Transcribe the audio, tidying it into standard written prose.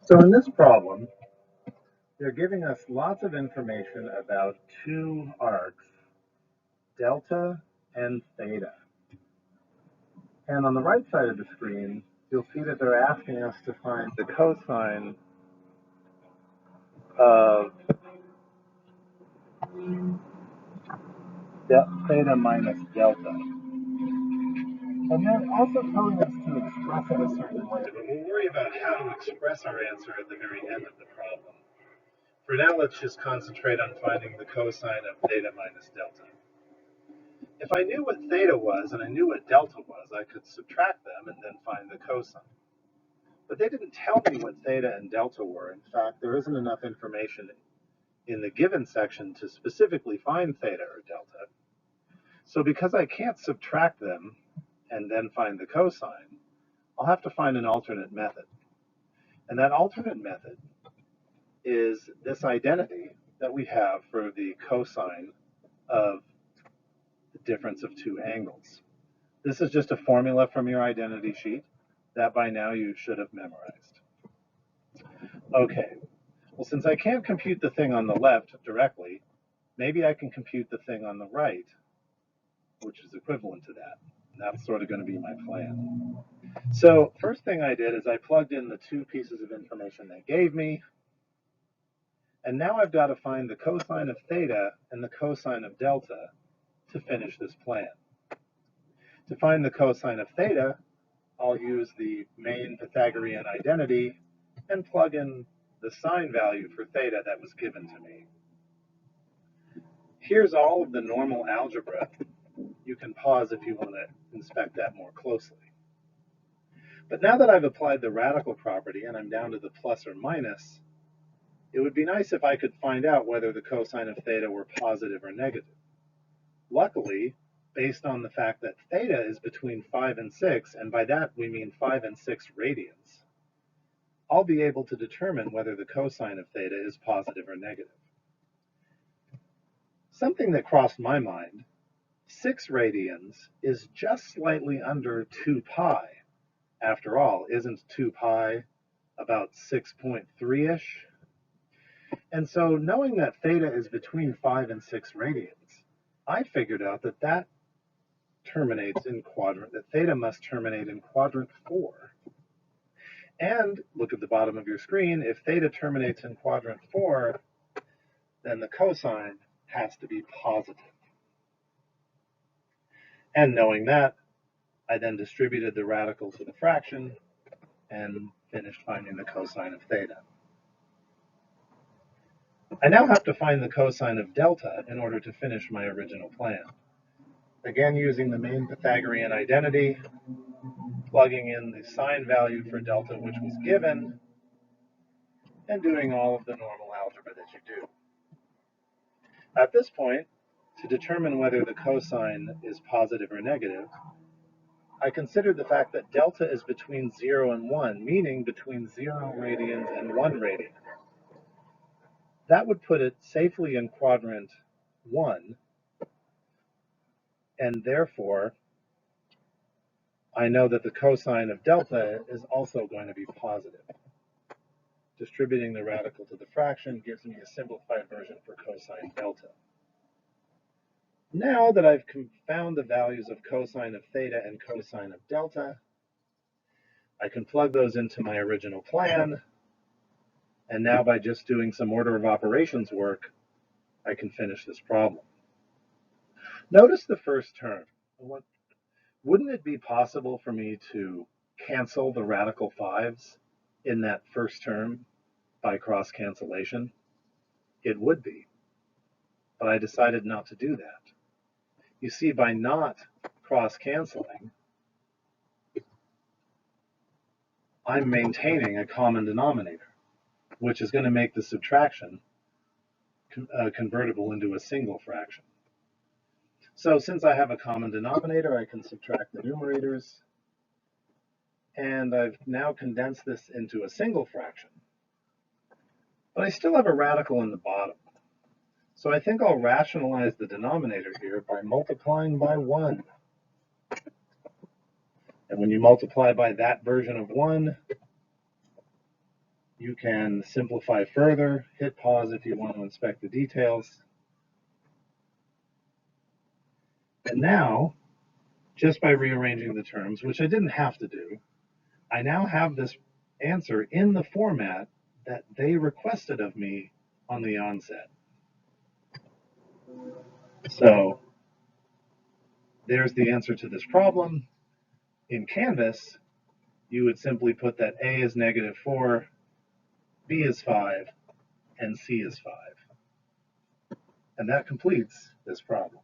So in this problem, they're giving us lots of information about two arcs, delta and theta. And on the right side of the screen, you'll see that they're asking us to find the cosine of theta minus delta. And they're also telling us to express it a certain way, but we'll worry about how to express our answer at the very end of the problem. For now, let's just concentrate on finding the cosine of theta minus delta. If I knew what theta was and I knew what delta was, I could subtract them and then find the cosine. But they didn't tell me what theta and delta were. In fact, there isn't enough information in the given section to specifically find theta or delta. So because I can't subtract them and then find the cosine, I'll have to find an alternate method. And that alternate method is this identity that we have for the cosine of the difference of two angles. This is just a formula from your identity sheet that by now you should have memorized. Okay, well, since I can't compute the thing on the left directly, maybe I can compute the thing on the right, which is equivalent to that. And that's sort of going to be my plan. So first thing I did is I plugged in the two pieces of information they gave me. And now I've got to find the cosine of theta and the cosine of delta to finish this plan. To find the cosine of theta, I'll use the main Pythagorean identity and plug in the sine value for theta that was given to me. Here's all of the normal algebra. You can pause if you want to inspect that more closely. But now that I've applied the radical property and I'm down to the plus or minus, it would be nice if I could find out whether the cosine of theta were positive or negative. Luckily, based on the fact that theta is between 5 and 6, and by that we mean 5 and 6 radians, I'll be able to determine whether the cosine of theta is positive or negative. Something that crossed my mind, 6 radians is just slightly under 2 pi. After all, isn't 2 pi about 6.3-ish? And so knowing that theta is between 5 and 6 radians, I figured out that that terminates in quadrant, that theta must terminate in quadrant 4. And look at the bottom of your screen, if theta terminates in quadrant 4, then the cosine has to be positive. And knowing that, I then distributed the radical to the fraction and finished finding the cosine of theta. I now have to find the cosine of delta in order to finish my original plan. Again, using the main Pythagorean identity, plugging in the sine value for delta, which was given, and doing all of the normal algebra that you do. At this point, to determine whether the cosine is positive or negative, I considered the fact that delta is between 0 and 1, meaning between 0 radians and 1 radian. That would put it safely in quadrant 1, and therefore I know that the cosine of delta is also going to be positive. Distributing the radical to the fraction gives me a simplified version for cosine delta. Now that I've found the values of cosine of theta and cosine of delta, I can plug those into my original plan, and now by just doing some order of operations work, I can finish this problem. Notice the first term. Wouldn't it be possible for me to cancel the radical 5s in that first term by cross cancellation? It would be, but I decided not to do that. You see, by not cross canceling, I'm maintaining a common denominator, which is going to make the subtraction convertible into a single fraction. So since I have a common denominator, I can subtract the numerators, and I've now condensed this into a single fraction. But I still have a radical in the bottom. So I think I'll rationalize the denominator here by multiplying by 1. And when you multiply by that version of 1, You can simplify further, hit pause if you want to inspect the details. And now, just by rearranging the terms, which I didn't have to do, I now have this answer in the format that they requested of me on the onset. So there's the answer to this problem. In Canvas, you would simply put that A is -4, B is 5, and C is 5. And that completes this problem.